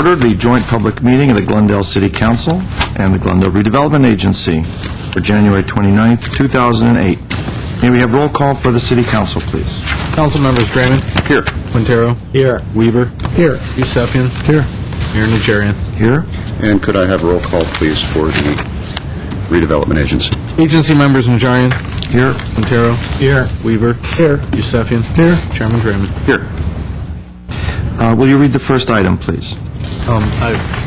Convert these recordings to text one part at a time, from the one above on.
order the joint public meeting of the Glendale City Council and the Glendale Redevelopment Agency for January 29th, 2008. May we have roll call for the City Council, please? Council members Draymond. Here. Quintero. Here. Weaver. Here. Yusefian. Here. Mayor Najarian. Here. And could I have roll call, please, for the Redevelopment Agency? Agency members Najarian. Here. Quintero. Here. Weaver. Here. Yusefian. Here. Chairman Draymond. Here. Will you read the first item, please?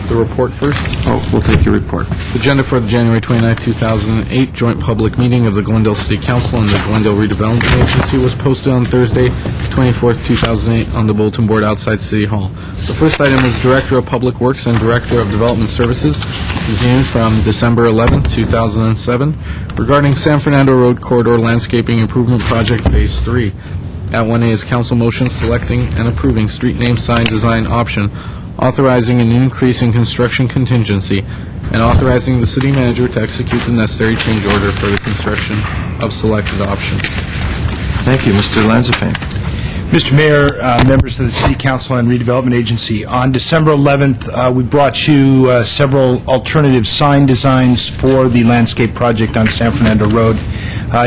The report first. Oh, we'll take your report. Agenda for the January 29, 2008 joint public meeting of the Glendale City Council and the Glendale Redevelopment Agency was posted on Thursday, 24th, 2008 on the bulletin board outside City Hall. The first item is Director of Public Works and Director of Development Services, continued from December 11, 2007, regarding San Fernando Road Corridor Landscaping Improvement Project Phase 3. At 1A is council motion selecting and approving street name sign design option, authorizing an increase in construction contingency, and authorizing the city manager to execute the necessary change order for the construction of selected option. Thank you. Mr. Lanzafame. Mr. Mayor, members of the City Council and Redevelopment Agency, on December 11th, we brought you several alternative sign designs for the landscape project on San Fernando Road.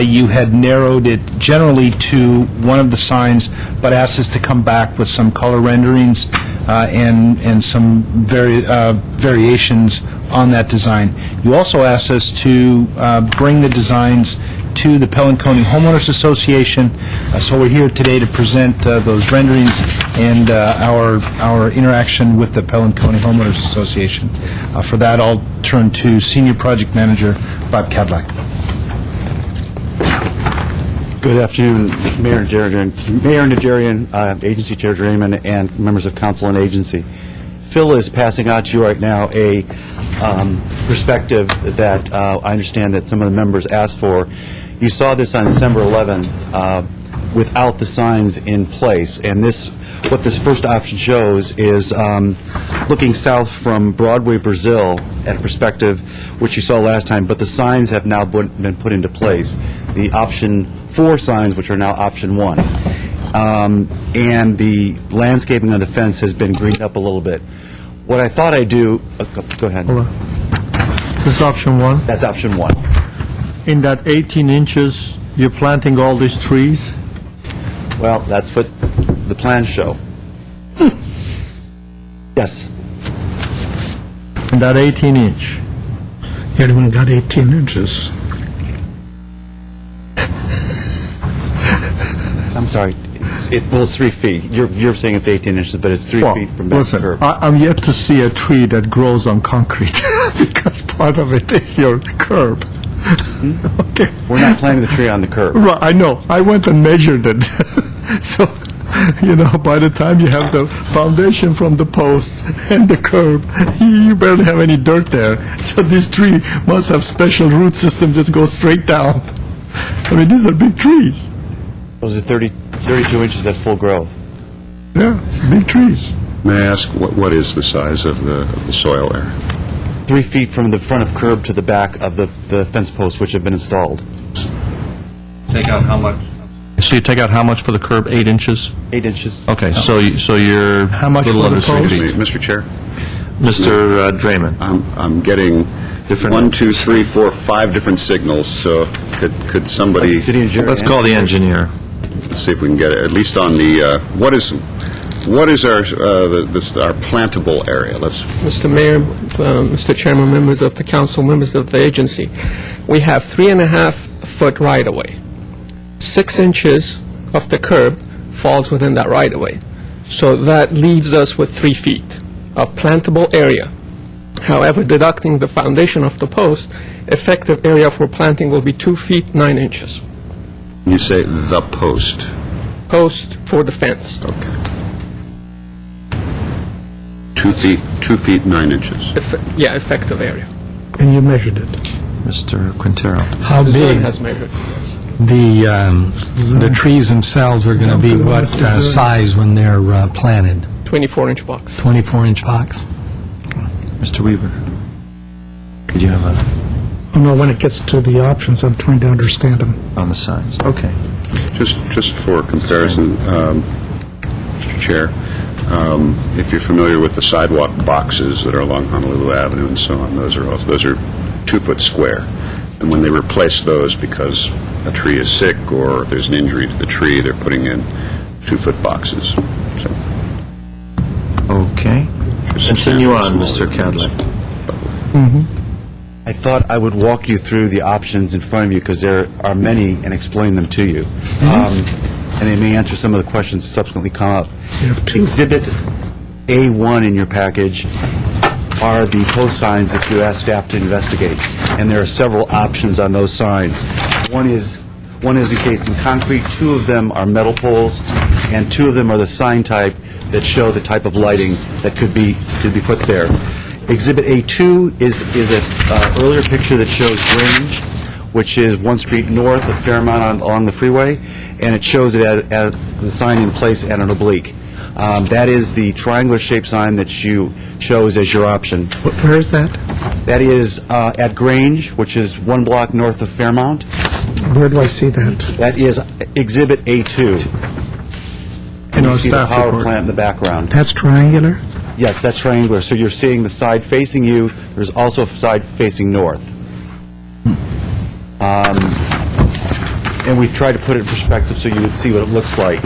You had narrowed it generally to one of the signs, but asked us to come back with some color renderings and some variations on that design. You also asked us to bring the designs to the Pellenconi Homeowners Association, so we're here today to present those renderings and our interaction with the Pellenconi Homeowners Association. For that, I'll turn to Senior Project Manager Bob Cadillac. Good afternoon, Mayor Najarian, Agency Chair Draymond, and members of Council and Agency. Phil is passing out to you right now a perspective that I understand that some of the members asked for. You saw this on December 11th without the signs in place, and what this first option shows is looking south from Broadway, Brazil, at a perspective which you saw last time, but the signs have now been put into place. The option 4 signs, which are now option 1. And the landscaping on the fence has been greened up a little bit. What I thought I'd do... go ahead. Hold on. This is option 1. That's option 1. In that 18 inches, you're planting all these trees? Well, that's what the plans show. Yes. In that 18 inch? You haven't got 18 inches. I'm sorry. It's 3 feet. You're saying it's 18 inches, but it's 3 feet from back to listen, curb. I'm yet to see a tree that grows on concrete because part of it is your curb. Okay. We're not planting the tree on the curb. Right, I know. I went and measured it. So, by the time you have the foundation from the posts and the curb, you barely have any dirt there. So this tree must have special root system, just go straight down. I mean, these are big trees. Those are 32 inches at full growth. Yeah, it's big trees. May I ask, what is the size of the soil there? 3 feet from the front of curb to the back of the fence posts which have been installed. Take out how much? So you take out how much for the curb? 8 inches? 8 inches. Okay, so you're How much a little for under the 3 post? feet. Mr. Chair, Mr. Draymond. I'm getting Different 1, 2, 3, 4, 5 different signals, so could somebody, Like city engineer. Let's call the engineer. let's see if we can get it, at least on the, what is our plantable area? Mr. Mayor, Mr. Chairman, members of the council, members of the agency, we have 3.5-foot right-of-way. 6 inches of the curb falls within that right-of-way. So that leaves us with 3 feet of plantable area. However, deducting the foundation of the post, effective area for planting will be 2 feet 9 inches. You say the post. Post for the fence. Okay. 2 feet 9 inches. Effective area. And you measured it. Mr. Quintero. How Design big has measured, yes. the trees themselves are going to be, what size when they're planted? 24-inch box. 24-inch box? Mr. Weaver. Did you have Oh, no, when it gets to the options, I'm trying to understand them. on the signs? Okay. Just for comparison, Mr. Chair, If you're familiar with the sidewalk boxes that are along Honolulu Avenue and so on, those are 2-foot square. And when they replace those because a tree is sick or there's an injury to the tree, they're putting in 2-foot boxes. So, Okay. Continue on, Mr. Cadlet. I thought I would walk you through the options in front of you, because there are many, and explain them to you. And they may answer some of the questions that subsequently come up. Exhibit A1 in your package are the post signs that you ask staff to investigate, and there are several options on those signs. One is encased in concrete, 2 of them are metal poles, and 2 of them are the sign type that show the type of lighting that could be put there. Exhibit A2 is an earlier picture that shows Grange, which is 1 street north of Fairmount along the freeway, and it shows it at the sign in place at an oblique. That is the triangular-shaped sign that you chose as your option. Where is that? That is at Grange, which is 1 block north of Fairmount. Where do I see that? That is Exhibit A2. In You our see the staff power report. plant in the background. That's triangular? Yes, that's triangular. So you're seeing the side facing you. There's also a side facing north. And we tried to put it in perspective so you would see what it looks like.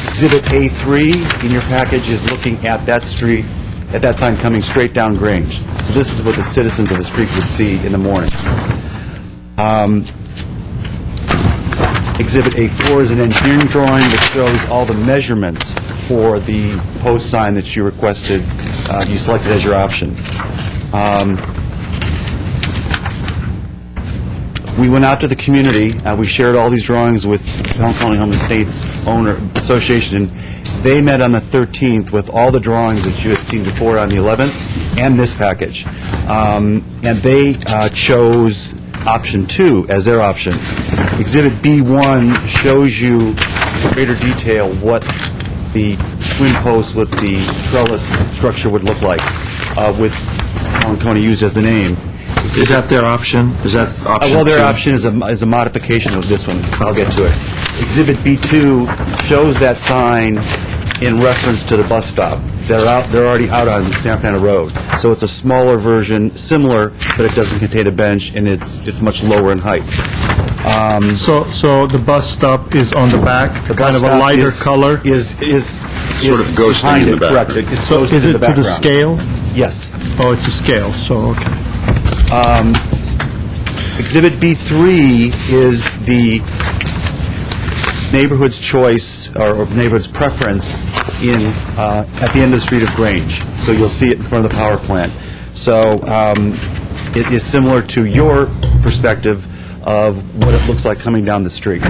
Exhibit A3 in your package is looking at that street, at that sign coming straight down Grange. So this is what the citizens of the street would see in the morning. Exhibit A4 is an engineering drawing that shows all the measurements for the post sign that you requested, you selected as your option. We went out to the community, we shared all these drawings with Pelham County Home Estates Owner Association. They met on the 13th with all the drawings that you had seen before on the 11th, and this package. And they chose option 2 as their option. Exhibit B1 shows you in greater detail what the twin posts with the trellis structure would look like, with Coney used as the name. Is that their option? Is that option 2? Well, their option is a modification of this one. I'll get to it. Exhibit B2 shows that sign in reference to the bus stop. They're already out on San Fernando Road. So it's a smaller version, similar, but it doesn't contain a bench, and it's much lower in height. So the bus stop is on the back, kind of a lighter color? Is Sort of ghosting behind in it, the correct. background. It's So ghosted is in it the to the background. scale? Yes. Oh, it's a scale, so, okay. Exhibit B3 is the neighborhood's choice, or neighborhood's preference at the end of the street of Grange. So you'll see it in front of the power plant. So it is similar to your perspective of what it looks like coming down the street.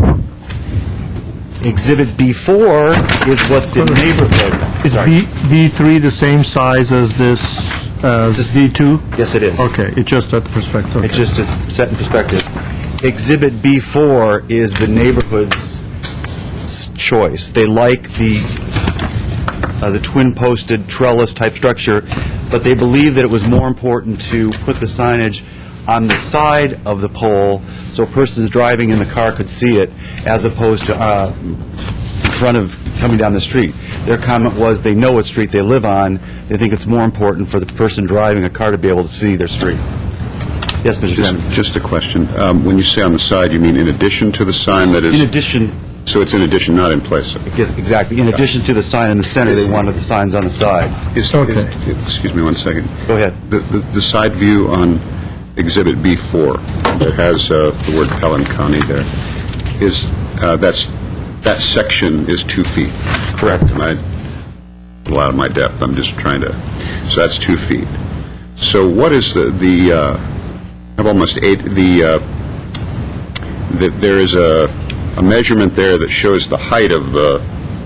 Exhibit B4 is what the neighborhood... Is Sorry. B3 the same size as this B2? Yes, it is. Okay, it's just at the perspective. It's just set in perspective. Exhibit B4 is the neighborhood's choice. They like the twin-posted trellis-type structure, but they believe that it was more important to put the signage on the side of the pole so persons driving in the car could see it, as opposed to in front of coming down the street. Their comment was they know what street they live on. They think it's more important for the person driving a car to be able to see their street. Yes, Mr. Chairman. Just a question. When you say on the side, you mean in addition to the sign that is... In addition... So it's in addition, not in place of? Yes, exactly. In addition to the sign in the center, they wanted the signs on the side. Okay. Excuse me one second. Go ahead. The side view on Exhibit B4 that has the word Pelham County there, is, that section is 2 feet. Correct. And I'm a lot of my depth, I'm just trying to, so that's 2 feet. So what is I've almost there is a measurement there that shows the height of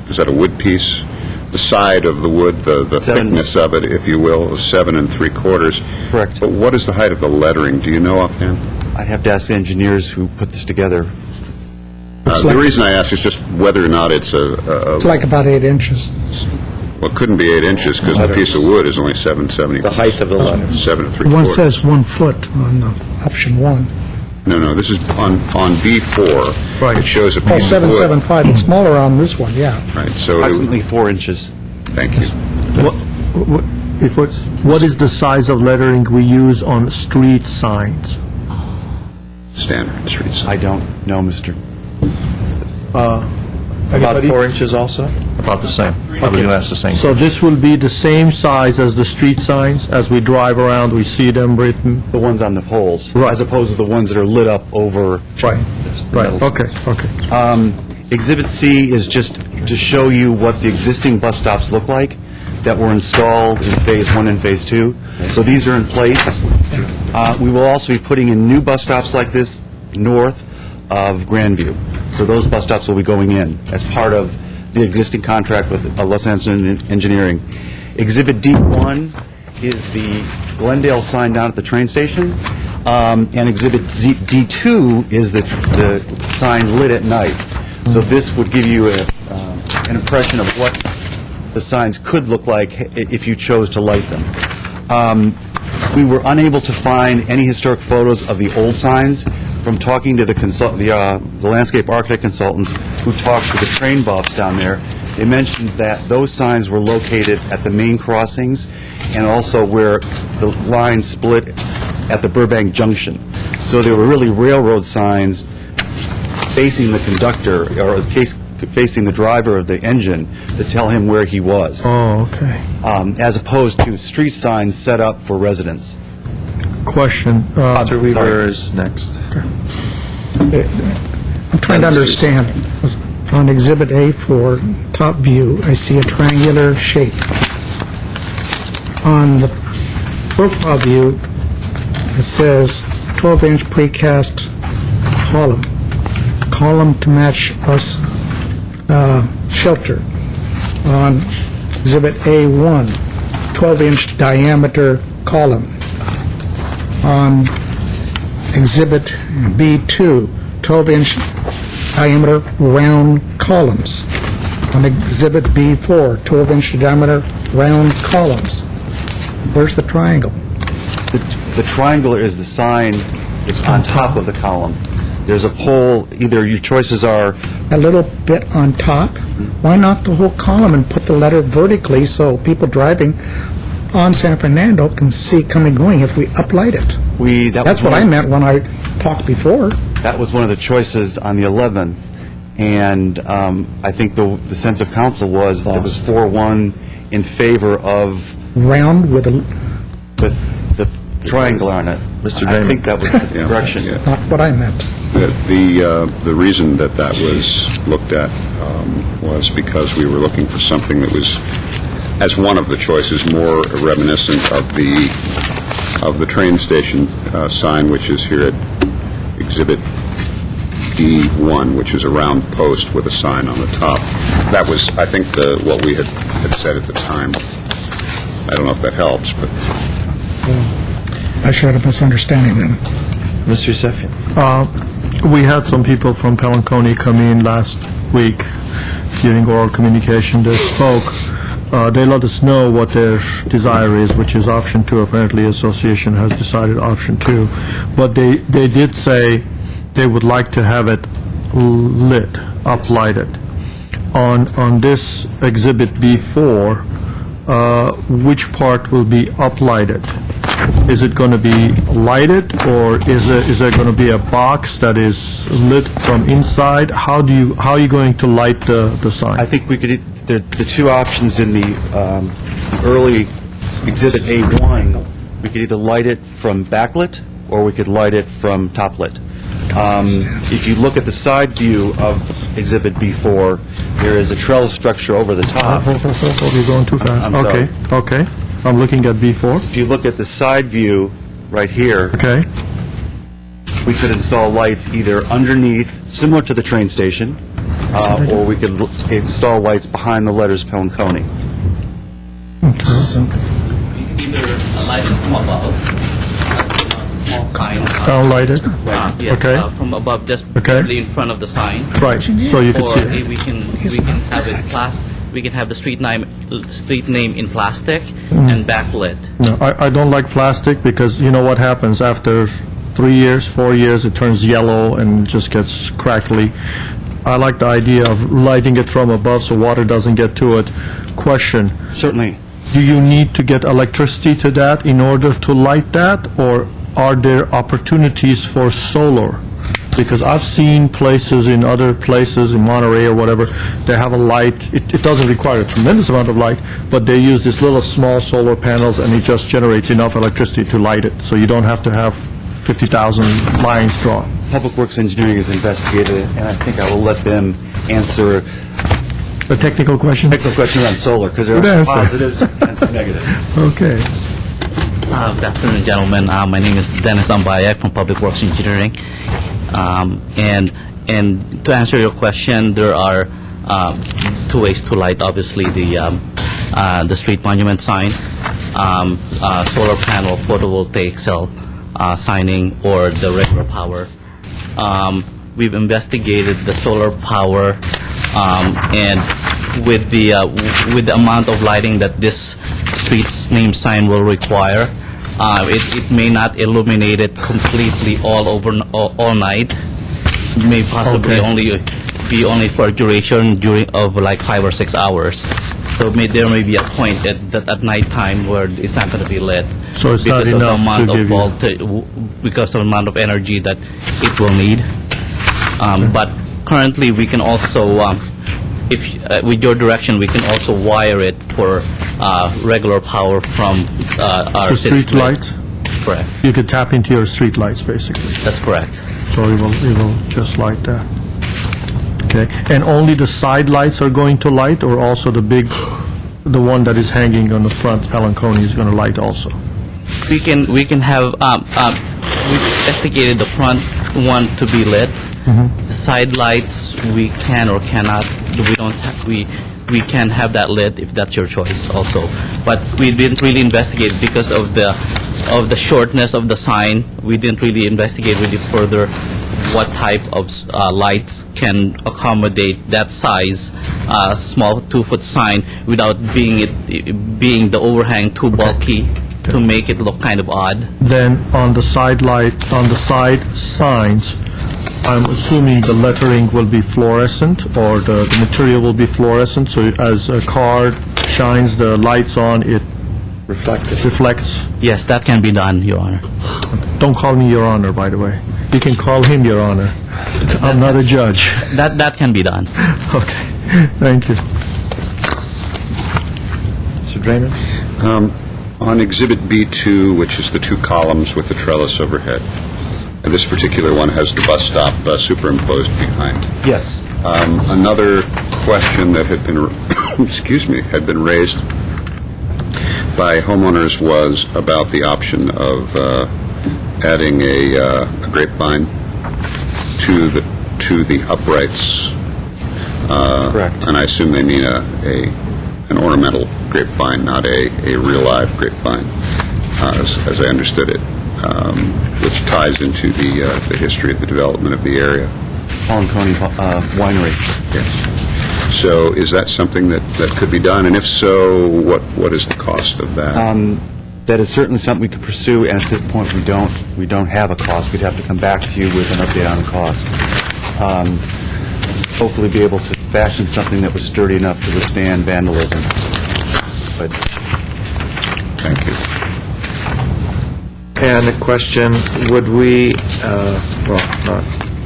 is that a wood piece? The side of the wood, the thickness of it, if you will, is 7 3/4. Correct. But what is the height of the lettering? Do you know offhand? I'd have to ask the engineers who put this together. The reason I ask is just whether or not it's It's like about 8 inches. well, it couldn't be 8 inches because the piece of wood is only 7/70. The height of the letter. 7 3/4. One says 1 foot on the option 1. No, this is on B4. Right. It shows a Oh, piece of wood. 775, it's smaller on this one, yeah. Right, so Approximately 4 inches. Thank you. What is the size of lettering we use on street signs? Standard street sign. I don't know, Mr. About 4 inches also? About the same. I was going to ask the same. So this will be the same size as the street signs? As we drive around, we see them written? The ones on the poles, Right. as opposed to the ones that are lit up over. Right. Right, okay. Exhibit C is just to show you what the existing bus stops look like that were installed in Phase 1 and Phase 2. So these are in place. We will also be putting in new bus stops like this north of Grandview. So those bus stops will be going in as part of the existing contract with Los Angeles Engineering. Exhibit D1 is the Glendale sign down at the train station, and Exhibit D2 is the sign lit at night. So this would give you an impression of what the signs could look like if you chose to light them. We were unable to find any historic photos of the old signs. From talking to the landscape architect consultants who talked to the train buffs down there, they mentioned that those signs were located at the main crossings and also where the line split at the Burbank Junction. So they were really railroad signs facing the conductor or facing the driver of the engine to tell him where he was. Oh, okay. As opposed to street signs set up for residents. Question. Dr. Weaver is next. I'm trying to understand. On Exhibit A4, top view, I see a triangular shape. On the profile view, it says 12-inch precast column to match us shelter. On Exhibit A1, 12-inch diameter column. On Exhibit B2, 12-inch diameter round columns. On Exhibit B4, 12-inch diameter round columns. Where's the triangle? The triangular is the sign that's on top of the column. There's a pole, either your choices are, A little bit on top? Why not the whole column and put the letter vertically so people driving on San Fernando can see coming going if we uplight it? That's what I meant when I talked before. That was one of the choices on the 11th, and I think the sense of council was it was 4-1 in favor of Round with a, the triangle on it. Mr. I Damon. think that was the Yeah. direction. Yeah. not what I meant. The reason that was looked at was because we were looking for something that was, as one of the choices, more reminiscent of the train station sign, which is here at Exhibit D1, which is a round post with a sign on the top. That was, I think, what we had said at the time. I don't know if that helps, but I shared a misunderstanding then. Mr. Yusefian. We had some people from Pelanconi come in last week during oral communication. They spoke. They let us know what their desire is, which is option 2. Apparently, association has decided option 2. But they did say they would like to have it lit, uplighted. On this Exhibit B4, which part will be uplighted? Is it going to be lighted, or is there going to be a box that is lit from inside? How are you going to light the sign? I think we could, the two options in the early Exhibit A1, we could either light it from backlit, or we could light it from toplit. If you look at the side view of Exhibit B4, there is a trellis structure over the top. You're going too fast. I'm sorry. Okay. I'm looking at B4. If you look at the side view right here, Okay. we could install lights either underneath, similar to the train station, or we could install lights behind the letters Pelanconi. Either a light from above, a small sign. I'll light it. Yeah, Okay. from above, just Okay. directly in front of the sign. Right, so you can Or see it. we can have it we can have the street name in plastic and backlit. No, I don't like plastic because you know what happens after 3 years, 4 years, it turns yellow and just gets crackly. I like the idea of lighting it from above so water doesn't get to it. Question, Certainly. do you need to get electricity to that in order to light that, or are there opportunities for solar? Because I've seen places in other places, in Monterey or whatever, they have a light, it doesn't require a tremendous amount of light, but they use these little small solar panels, and it just generates enough electricity to light it, so you don't have to have 50,000 lines drawn. Public Works Engineering has investigated it, and I think I will let them answer The technical questions? technical question around solar, because there Good are answer. some positives and some negatives. Okay. Good afternoon, gentlemen. My name is Dennis Ambayak from Public Works Engineering. And to answer your question, there are two ways to light, obviously, the street monument sign, solar panel, photovoltaic cell signing, or the regular power. We've investigated the solar power, and with the amount of lighting that this street's name sign will require, it may not illuminate it completely all night. It may possibly only for a duration of like 5 or 6 hours. So there may be a point that at night time where it's not going to be lit. So it's not enough to give you... Because of the amount of energy that it will need. But currently, we can also, with your direction, we can also wire it for regular power from our The city street lights? Correct. You could tap into your street lights, basically. That's correct. So it will just light that. Okay. And only the side lights are going to light, or also the one that is hanging on the front, Palanconi, is going to light also? We can have, we've investigated the front one to be lit. The side lights, we can or cannot, we can have that lit if that's your choice also. But we didn't really investigate because of the shortness of the sign. We didn't really investigate really further what type of lights can accommodate that size, small 2-foot sign, without being the overhang too bulky to make it look kind of odd. Then on the side side signs, I'm assuming the lettering will be fluorescent, or the material will be fluorescent, so as a car shines the lights on, it reflects. Yes, that can be done, Your Honor. Don't call me Your Honor, by the way. You can call him Your Honor. I'm not a judge. That can be done. Okay, thank you. Mr. Draymond? On Exhibit B2, which is the 2 columns with the trellis overhead, and this particular one has the bus stop superimposed behind. Yes. Another question that had been, had been raised by homeowners was about the option of adding a grapevine to the uprights. Correct. And I assume they mean an ornamental grapevine, not a real live grapevine, as I understood it, which ties into the history of the development of the area. Palanconi Winery. Yes. So is that something that could be done? And if so, what is the cost of that? That is certainly something we could pursue, and at this point, we don't have a cost. We'd have to come back to you with an update on the cost. Hopefully be able to fashion something that was sturdy enough to withstand vandalism. But Thank you. And a question, would we,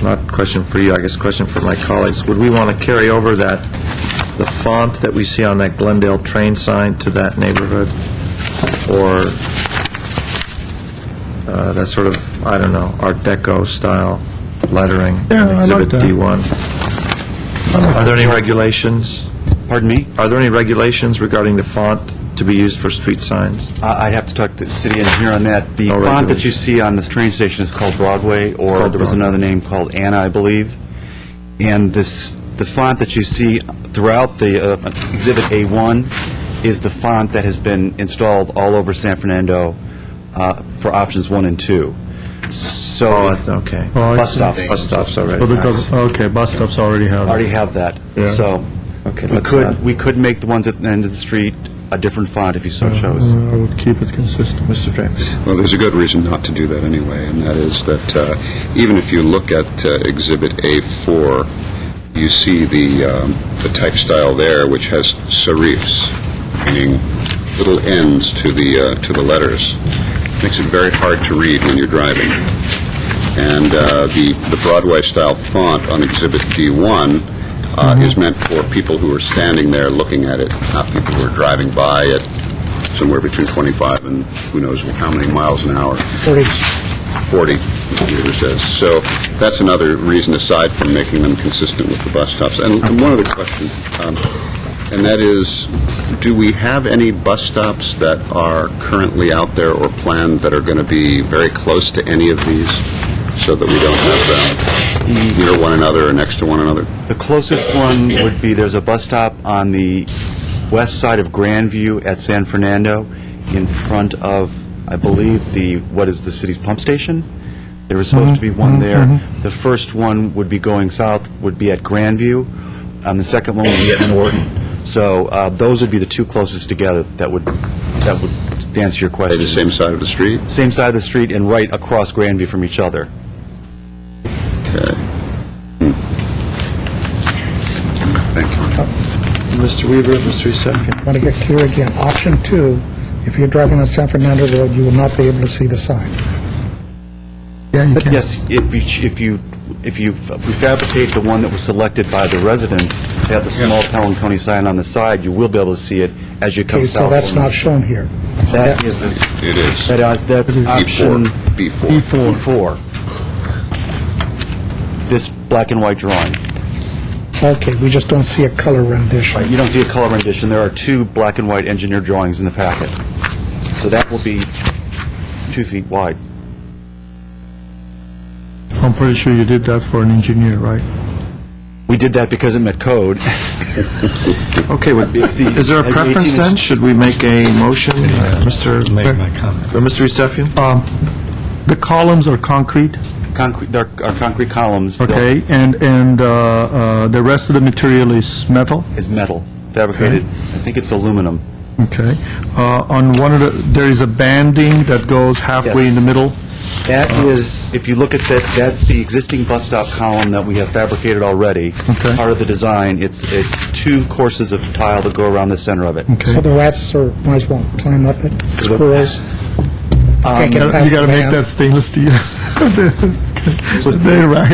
not question for you, I guess question for my colleagues, would we want to carry over the font that we see on that Glendale train sign to that neighborhood? Or that sort of, I don't know, Art Deco style lettering in Yeah, I Exhibit like that. D1? Are there any regulations? Pardon me? Are there any regulations regarding the font to be used for street signs? I'd have to talk to the city engineer on that. The No font that you regulations. see on this train station is called Broadway, or Called there was Broadway. another name called Anna, I believe. And the font that you see throughout the Exhibit A1 is the font that has been installed all over San Fernando for options 1 and 2. So Okay. Oh, I bus see. stops Bus stops already. So because, okay, bus stops already have it. already have that. Yeah. So Okay, let's not- we could make the ones at the end of the street a different font if you so chose. I would keep it consistent. Mr. Draymond? Well, there's a good reason not to do that anyway, and that is that even if you look at Exhibit A4, you see the type style there, which has serifs, meaning little ends to the letters. Makes it very hard to read when you're driving. And the Broadway-style font on Exhibit D1 is meant for people who are standing there looking at it, not people who are driving by at somewhere between 25 and who knows how many miles an hour. 40, the computer says. So that's another reason, aside from making them consistent with the bus stops. And one other question, and that is, do we have any bus stops that are currently out there or planned that are going to be very close to any of these, so that we don't have them near one another or next to one another? The closest one would be, there's a bus stop on the west side of Grandview at San Fernando, in front of, I believe, what is the city's pump station? There was supposed to be one there. The first one would be going south, would be at Grandview, and the second one would be at Norton. So those would be the two closest together that would answer your question. Are they the same side of the street? Same side of the street and right across Grandview from each other. Okay. Thank you. Mr. Weaver, Mr. Yusefian. Want to get clear again, option 2, if you're driving on San Fernando Road, you will not be able to see the sign. Yeah, you But can. yes, if you prefabricate the one that was selected by the residents to have the small Pelinconi sign on the side, you will be able to see it as you come Okay, south. so that's not shown here. That is, It is. that's option B4. B4. This black and white drawing. Okay, we just don't see a color rendition. You don't see a color rendition. There are two black and white engineered drawings in the packet. So that will be 2 feet wide. I'm pretty sure you did that for an engineer, right? We did that because it met code. Okay, is there a preference then? Should we make a motion, Mr. Make my comment. Mr. Yusefian? The columns are concrete, There are concrete columns. okay, and the rest of the material is metal, Is metal, fabricated. I think it's aluminum. okay. On one of there is a banding that goes halfway Yes. in the middle. That is, if you look at that, that's the existing bus stop column that we have fabricated already. Okay. Part of the design. It's 2 courses of tile that go around the center of it. So the rats or mice won't climb up it, squirrels. Can't get You past got to the make van. that stainless steel.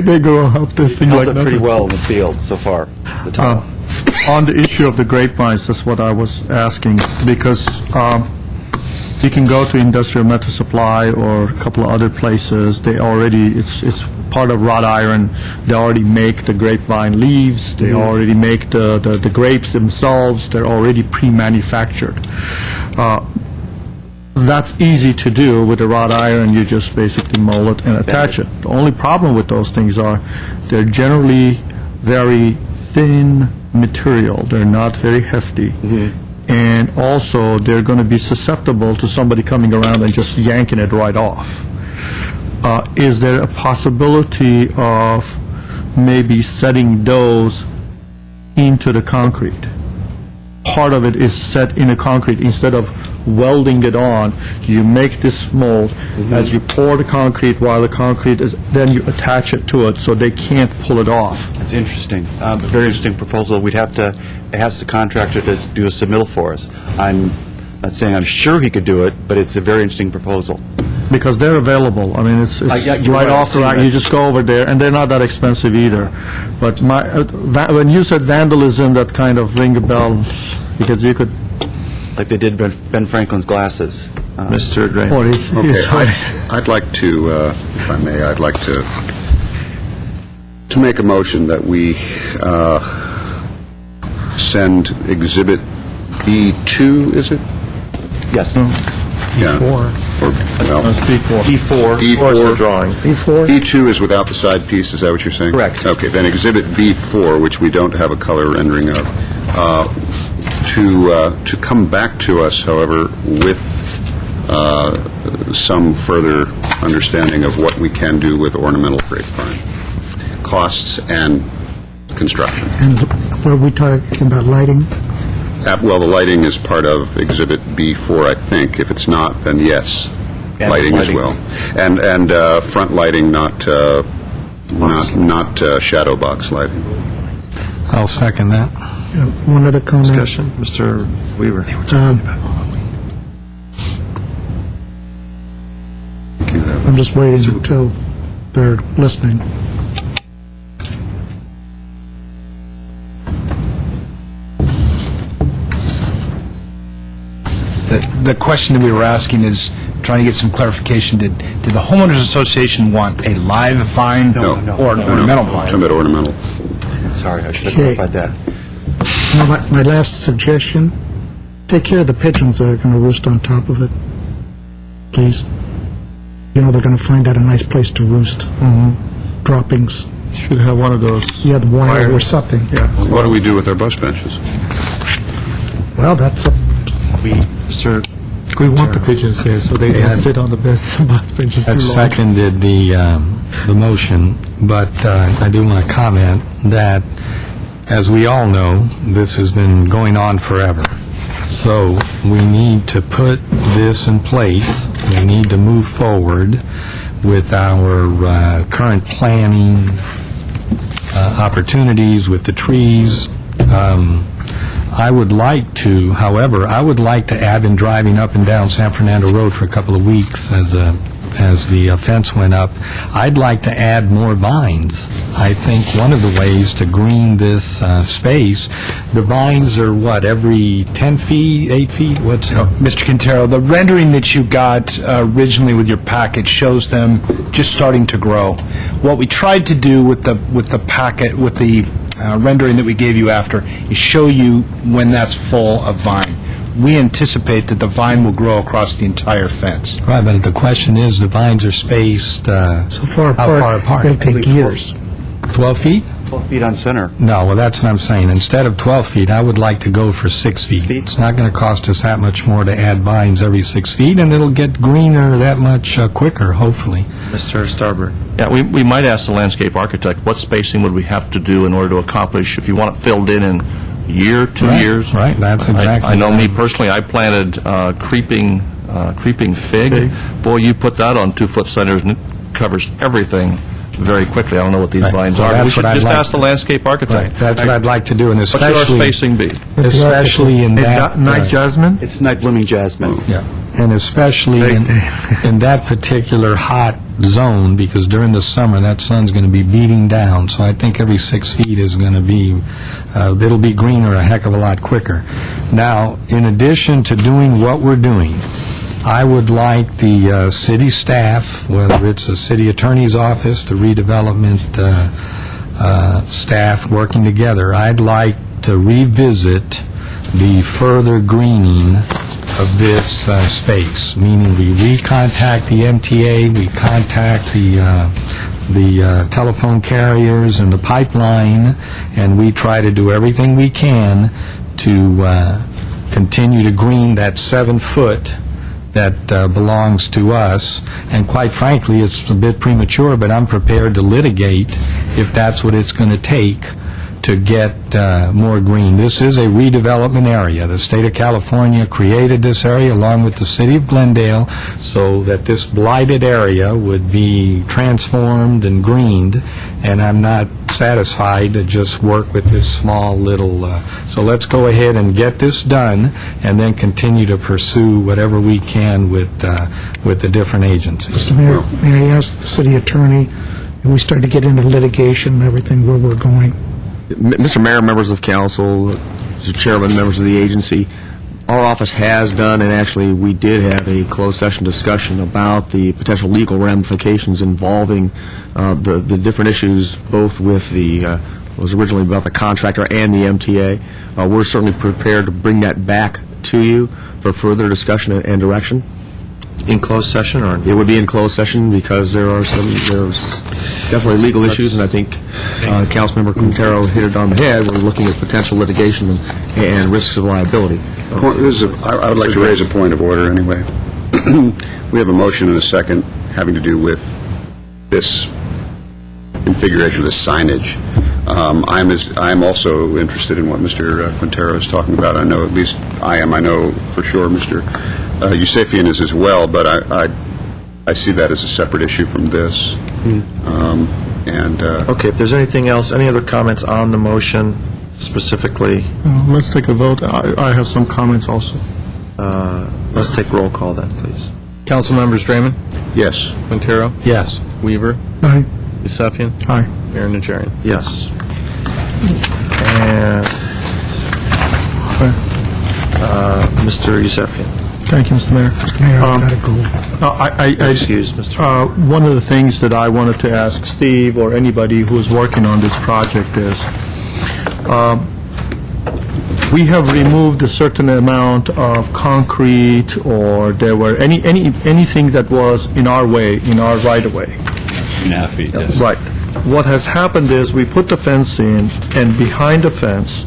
They go up this thing Held like up pretty nothing. well in the field so far, the tile. On the issue of the grapevines, that's what I was asking, because you can go to Industrial Metal Supply or a couple of other places, they already, it's part of wrought iron, they already make the grapevine leaves, they already make the grapes themselves, they're already pre-manufactured. That's easy to do with the wrought iron, you just basically mold it and attach it. The only problem with those things are, they're generally very thin material, they're not very hefty. And also, they're going to be susceptible to somebody coming around and just yanking it right off. Is there a possibility of maybe setting those into the concrete? Part of it is set in the concrete instead of welding it on. You make this mold. As you pour the concrete while the concrete is, then you attach it to it so they can't pull it off. That's interesting. A very interesting proposal. We'd have to ask the contractor to do a submittal for us. I'm not saying I'm sure he could do it, but it's a very interesting proposal. Because they're available. I mean, it's yeah, you're right right, off the I've rack. seen You that. just go over there, and they're not that expensive either. But when you said vandalism, that kind of ring a bell, because you could... Like they did Ben Franklin's glasses. Mr. Drain. Oh, it's Okay, I'd like to, if I may, I'd like to make a motion that we send Exhibit B2, is it? Yes. Yeah. Or, well, B4. B4. B4. drawing. Before, B2 is without the side piece, is that what you're saying? Correct. Okay, then Exhibit B4, which we don't have a color rendering of, to come back to us, however, with some further understanding of what we can do with ornamental grapevine, costs and construction. and what are we talking about, lighting? Well, the lighting is part of Exhibit B4, I think. If it's not, then yes, And lighting as lighting. well. And front lighting, not shadow box lighting. I'll second that. One other comment. Discussion, Mr. Weaver. I'm just waiting until they're listening. The question that we were asking is trying to get some clarification. Did the homeowners association want a live vine No. or an ornamental vine? Talking about ornamental. Sorry, I should have Okay. clarified that. Now, my last suggestion, take care of the pigeons that are going to roost on top of it, please. You know, they're going to find that a nice place to roost. Droppings. Should have one of those. You had wire or something. Yeah. What do we do with our bus benches? Well, that's a... Mr. We want the pigeons there, so they don't sit on the bus benches too I've long. seconded the motion, but I do want to comment that, as we all know, this has been going on forever. So we need to put this in place. We need to move forward with our current planning opportunities with the trees. I would like to, however, I would like to add, been driving up and down San Fernando Road for a couple of weeks as the fence went up, I'd like to add more vines. I think one of the ways to green this space, the vines are what, every 10 feet, 8 feet? What's Mr. Quintero, the rendering that you got originally with your packet shows them just starting to grow. What we tried to do with the packet, with the rendering that we gave you after, is show you when that's full of vine. We anticipate that the vine will grow across the entire fence. Right, but the question is, the vines are spaced So far how far apart? it'll take years. 12 feet? 12 feet on center. No, well, that's what I'm saying. Instead of 12 feet, I would like to go for 6 feet. It's not going to cost us that much more to add vines every 6 feet, and it'll get greener that much quicker, hopefully. Mr. Starbird. Yeah, we might ask the landscape architect, what spacing would we have to do in order to accomplish, if you want it filled in a year, 2 Right, years? right, that's exactly I know what me I'm- personally, I planted creeping fig. Boy, you put that on 2-foot centers and it covers everything very quickly. I don't know what these Right. vines Well, are. We that's should what I'd just like ask the to- landscape architect. Right, that's what I'd like to do, and What should our especially... spacing be? Especially in that... Night jasmine? It's night blooming jasmine. Yeah, and especially in that particular hot zone, because during the summer, that sun's going to be beating down, so I think every 6 feet is going to be, it'll be greener a heck of a lot quicker. Now, in addition to doing what we're doing, I would like the city staff, whether it's the city attorney's office, the redevelopment staff working together, I'd like to revisit the further greening of this space, meaning we recontact the MTA, we contact the telephone carriers and the pipeline, and we try to do everything we can to continue to green that 7-foot that belongs to us. And quite frankly, it's a bit premature, but I'm prepared to litigate if that's what it's going to take to get more green. This is a redevelopment area. The state of California created this area along with the city of Glendale so that this blighted area would be transformed and greened, and I'm not satisfied to just work with this small little... So let's go ahead and get this done and then continue to pursue whatever we can with the different agencies. Mr. Mayor, may I ask the city attorney, if we start to get into litigation and everything, where we're going? Mr. Mayor, members of council, Mr. Chairman, members of the agency, our office has done, and actually we did have a closed session discussion about the potential legal ramifications involving the different issues, both with the, was originally about the contractor and the MTA. We're certainly prepared to bring that back to you for further discussion and direction. In closed session, or? It would be in closed session because there's definitely legal issues, and I think Councilmember Quintero hit it on the head. We're looking at potential litigation and risks of liability. I would like to raise a point of order anyway. We have a motion and a second having to do with this configuration of the signage. I'm also interested in what Mr. Quintero is talking about. I know, at least I am. I know for sure Mr. Yusefian is as well, but I see that as a separate issue from this. Okay, if there's anything else, any other comments on the motion specifically? Let's take a vote. I have some comments also. Let's take roll call then, please. Council members Draymond, Yes. Quintero, Yes. Weaver, Aye. Yusefian, Aye. Mayor Najarian. Yes. And Mr. Yusefian. Thank you, Mr. Mayor. Mayor, I gotta go. Excuse, Mr. One of the things that I wanted to ask Steve or anybody who's working on this project is, we have removed a certain amount of concrete, or there were anything that was in our way, in our right-of-way. 2.5 feet, yes. Right. What has happened is we put the fence in, and behind the fence,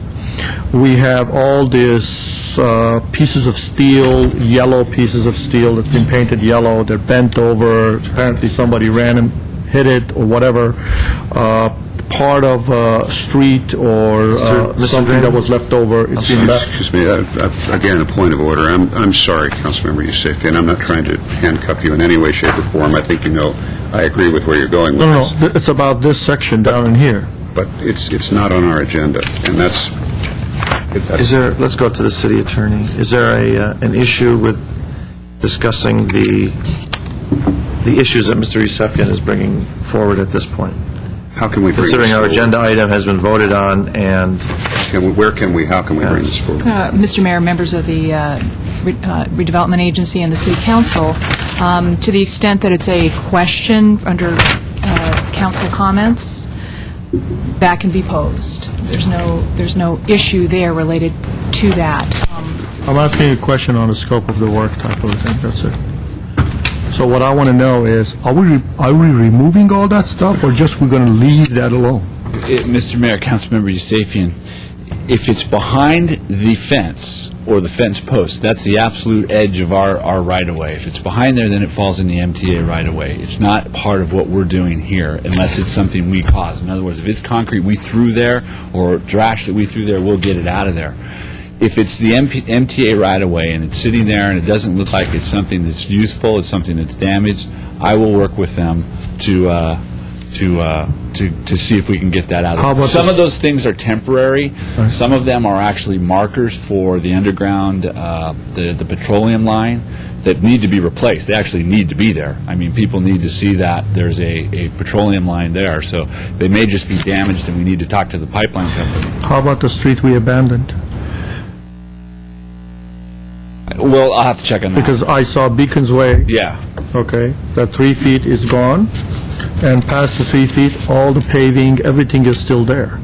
we have all these pieces of steel, yellow pieces of steel that's been painted yellow. They're bent over. Apparently somebody ran and hit it or whatever. Part of a street or something that was left over. It's been left. Excuse me, again, a point of order. I'm sorry, Councilmember Yusefian, I'm not trying to handcuff you in any way, shape, or form. I think you know I agree with where you're going with this. No, it's about this section down in here. But it's not on our agenda, and that's... Is there, let's go to the city attorney. Is there an issue with discussing the issues that Mr. Yusefian is bringing forward at this point? How can we bring Considering this our forward? agenda item has been voted on, and... how can we bring this forward? Mr. Mayor, members of the Redevelopment Agency and the City Council, to the extent that it's a question under council comments, that can be posed. There's no issue there related to that. I'm asking a question on the scope of the work type of thing, that's it. So what I want to know is, are we removing all that stuff, or just we're going to leave that alone? Mr. Mayor, Councilmember Yusefian, if it's behind the fence or the fence post, that's the absolute edge of our right-of-way. If it's behind there, then it falls in the MTA right-of-way. It's not part of what we're doing here unless it's something we caused. In other words, if it's concrete we threw there or trash that we threw there, we'll get it out of there. If it's the MTA right-of-way and it's sitting there and it doesn't look like it's something that's useful, it's something that's damaged, I will work with them to see if we can get that out of there. Some of those things are temporary. Right. Some of them are actually markers for the underground, the petroleum line that need to be replaced. They actually need to be there. I mean, people need to see that there's a petroleum line there. So they may just be damaged and we need to talk to the pipeline company. How about the street we abandoned? Well, I'll have to check on that. Because I saw Beacon's Way, Yeah. okay, that 3 feet is gone, and past the 3 feet, all the paving, everything is still there.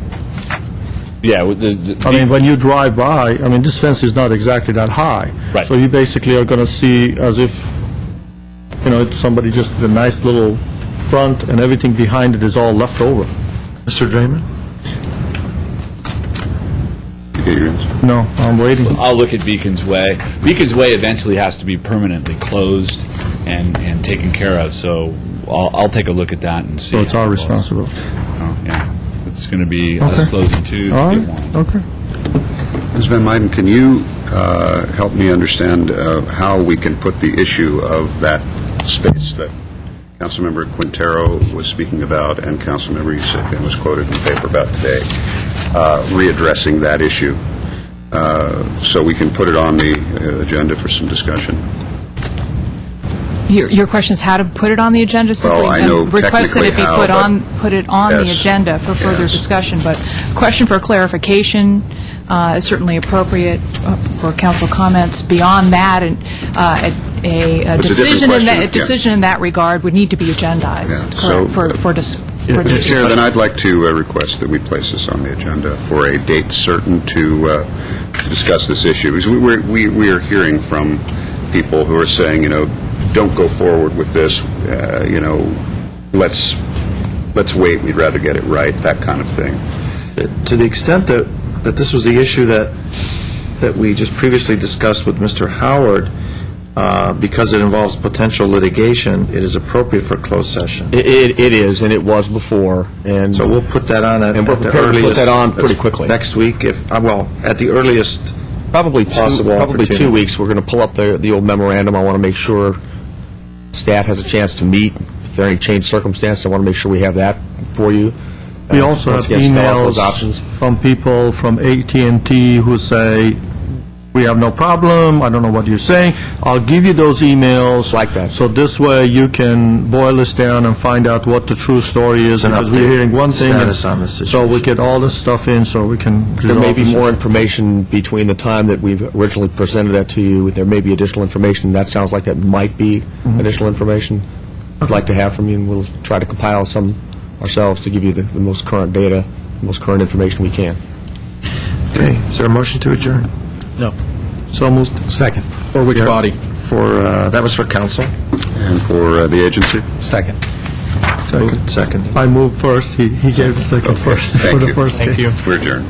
Yeah. I mean, when you drive by, I mean, this fence is not exactly that high. Right. So you basically are going to see as if, it's somebody just a nice little front, and everything behind it is all left over. Mr. Draymond? You get your answer? No, I'm waiting. I'll look at Beacon's Way. Beacon's Way eventually has to be permanently closed and taken care of, so I'll take a look at that and see. So it's how our it goes. responsibility. Oh, yeah. It's going to be us Okay. closing two All to right, get one. okay. Ms. Van Meiden, can you help me understand how we can put the issue of that space that Councilmember Quintero was speaking about and Councilmember Yusefian was quoted in the paper about today, readdressing that issue, so we can put it on the agenda for some discussion? Your question is how to put it on the agenda? Well, I know Request that it be technically how, put it on the yes, agenda for further yes. discussion, but question for clarification is certainly appropriate for council comments. Beyond that, and a It's a different question, yeah. decision in that regard would need to be agendized Yeah, so, for Mr. Chair, then I'd like to request that we place this on the agenda for a date certain to discuss this issue, because we are hearing from people who are saying, don't go forward with this, let's wait, we'd rather get it right, that kind of thing. To the extent that this was the issue that we just previously discussed with Mr. Howard, because it involves potential litigation, it is appropriate for closed session. It is, and it was before, and So we'll put that on at And we're the prepared to put earliest... that on pretty quickly. Next week, at the earliest probably possible probably 2 opportunity. weeks. We're going to pull up the old memorandum. I want to make sure staff has a chance to meet. If there are any changed circumstances, I want to make sure we have that for you. We also have once again, spell out those emails options. from people from AT&T who say, we have no problem, I don't know what you're saying. I'll give you those emails. Like that. So this way you can boil this down and find out what the true story is, An because we're update hearing one thing. and- status on the So we situation. get all this stuff in, so we can There may resolve be this more issue. information between the time that we've originally presented that to you. There may be additional information. That sounds like that might be additional information I'd like to have from you, and we'll try to compile some ourselves to give you the most current data, the most current information we can. Okay, is there a motion to adjourn? No. So moved. Second. For which body? That was for council? And for the agency? Second. Second. I moved first, he gave the second first. Thank for the you. first Thank case. you. We're adjourned.